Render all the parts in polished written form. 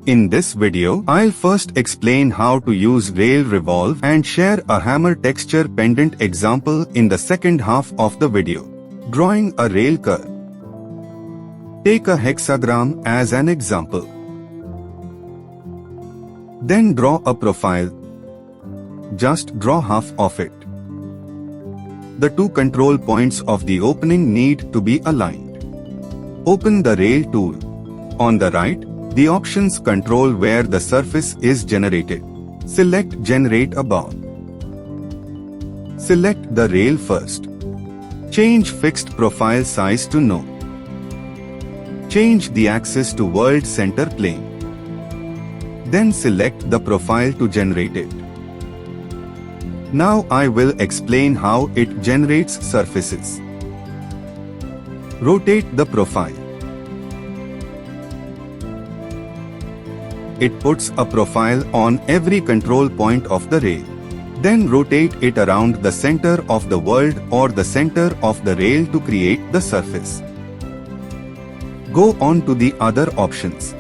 In this video, I'll first explain how to use Rail Revolve and share a hammer texture pendant example in the second half of the video. Drawing a rail curve. Take a hexagram as an example. Then draw a profile. Just draw half of it. The two control points of the opening need to be aligned. Open the rail tool. On the right, the options control where the surface is generated. Select Generate Above. Select the rail first. Change fixed profile size to No. Change the axis to World Center Plane. Then select the profile to generate it. Now I will explain how it generates surfaces. Rotate the profile. It puts a profile on every control point of the rail. Then rotate it around the center of the world or the center of the rail to create the surface. Go on to the other options.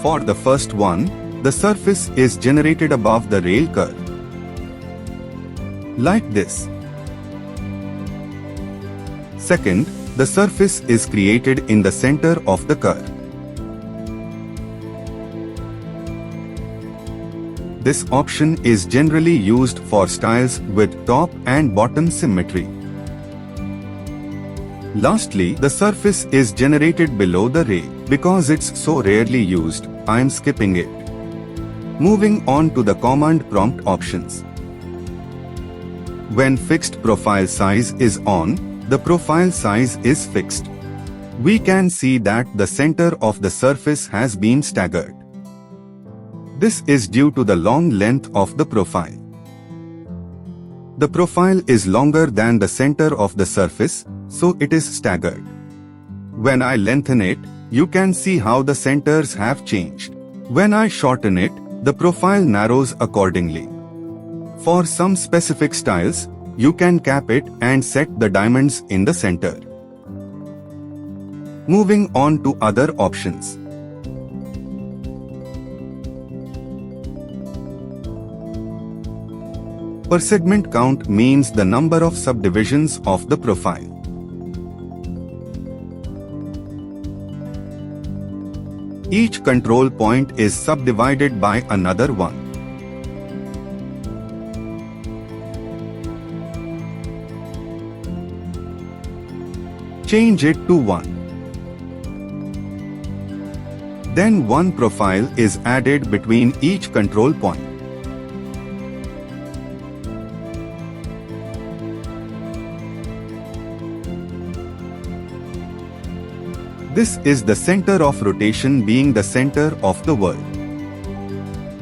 For the first one, the surface is generated above the rail curve. Like this. Second, the surface is created in the center of the curve. This option is generally used for styles with top and bottom symmetry. Lastly, the surface is generated below the rail. Because it's so rarely used, I am skipping it. Moving on to the command prompt options. When fixed profile size is on, the profile size is fixed. We can see that the center of the surface has been staggered. This is due to the long length of the profile. The profile is longer than the center of the surface, so it is staggered. When I lengthen it, you can see how the centers have changed. When I shorten it, the profile narrows accordingly. For some specific styles, you can cap it and set the diamonds in the center. Moving on to other options. Per segment count means the number of subdivisions of the profile. Each control point is subdivided by another one. Change it to 1. Then one profile is added between each control point. This is the center of rotation being the center of the world.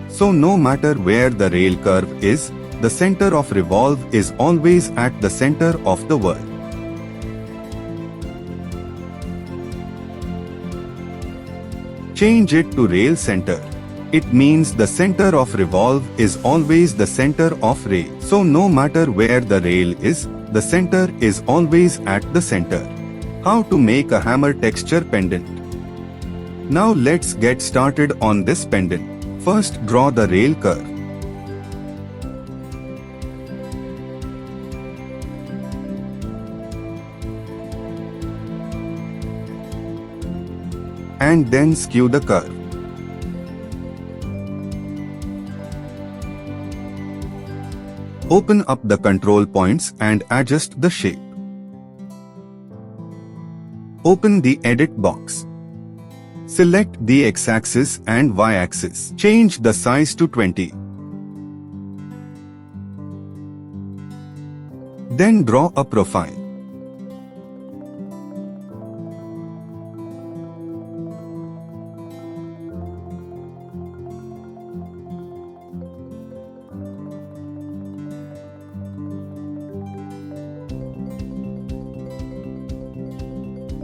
So no matter where the rail curve is, the center of revolve is always at the center of the world. Change it to rail center. It means the center of revolve is always the center of rail. So no matter where the rail is, the center is always at the center. How to make a hammer texture pendant. Now let's get started on this pendant. First, draw the rail curve. And then skew the curve. Open up the control points and adjust the shape. Open the edit box. Select the x-axis and y-axis. Change the size to 20. Then draw a profile.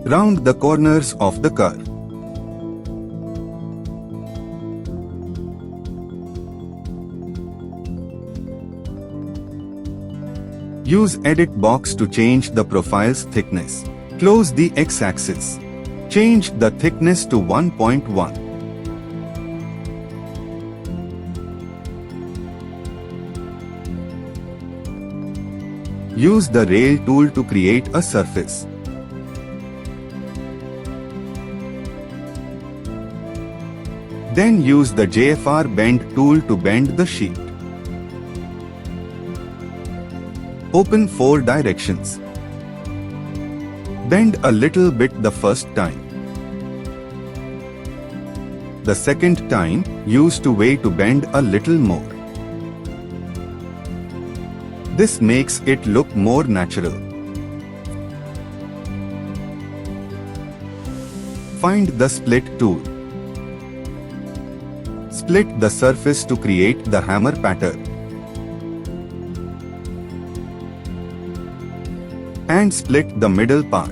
Round the corners of the curve. Use edit box to change the profile's thickness. Close the x-axis. Change the thickness to 1.1. Use the rail tool to create a surface. Then use the JFR bend tool to bend the sheet. Open 4 directions. Bend a little bit the first time. The second time, use 2 way to bend a little more. This makes it look more natural. Find the split tool. Split the surface to create the hammer pattern. And split the middle part.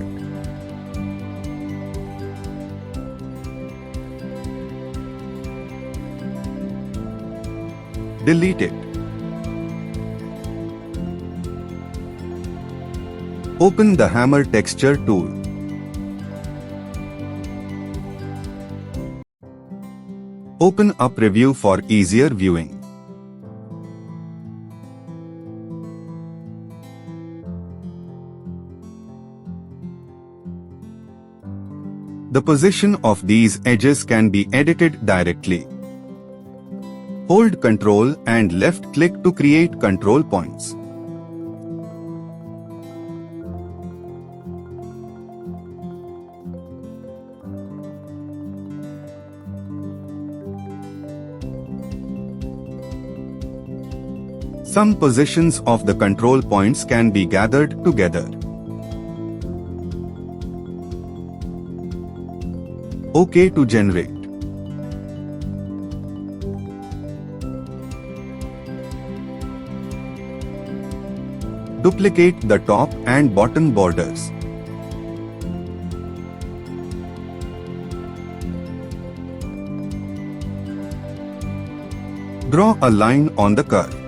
Delete it. Open the hammer texture tool. Open up preview for easier viewing. The position of these edges can be edited directly. Hold Ctrl and left click to create control points. Some positions of the control points can be gathered together. OK to generate. Duplicate the top and bottom borders. Draw a line on the curve.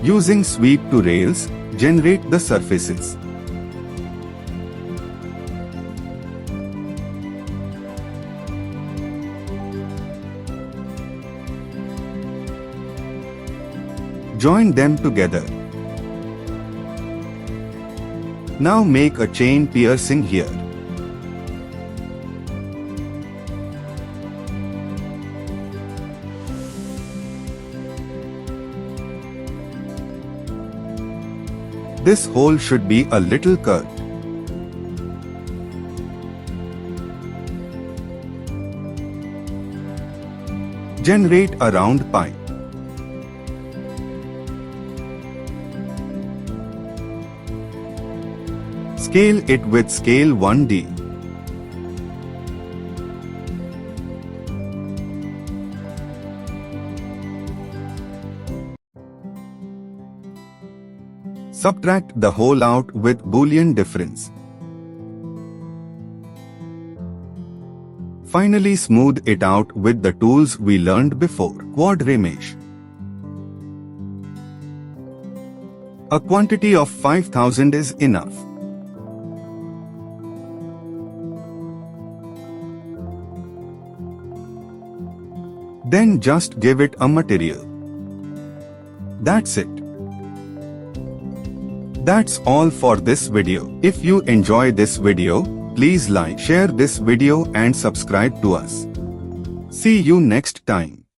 Using sweep to rails, generate the surfaces. Join them together. Now make a chain piercing here. This hole should be a little curved. Generate a round pipe. Scale it with scale 1D. Subtract the hole out with Boolean difference. Finally, smooth it out with the tools we learned before. Quad remesh. A quantity of 5000 is enough. Then just give it a material. That's it. That's all for this video. If you enjoy this video, please like, share this video and subscribe to us. See you next time.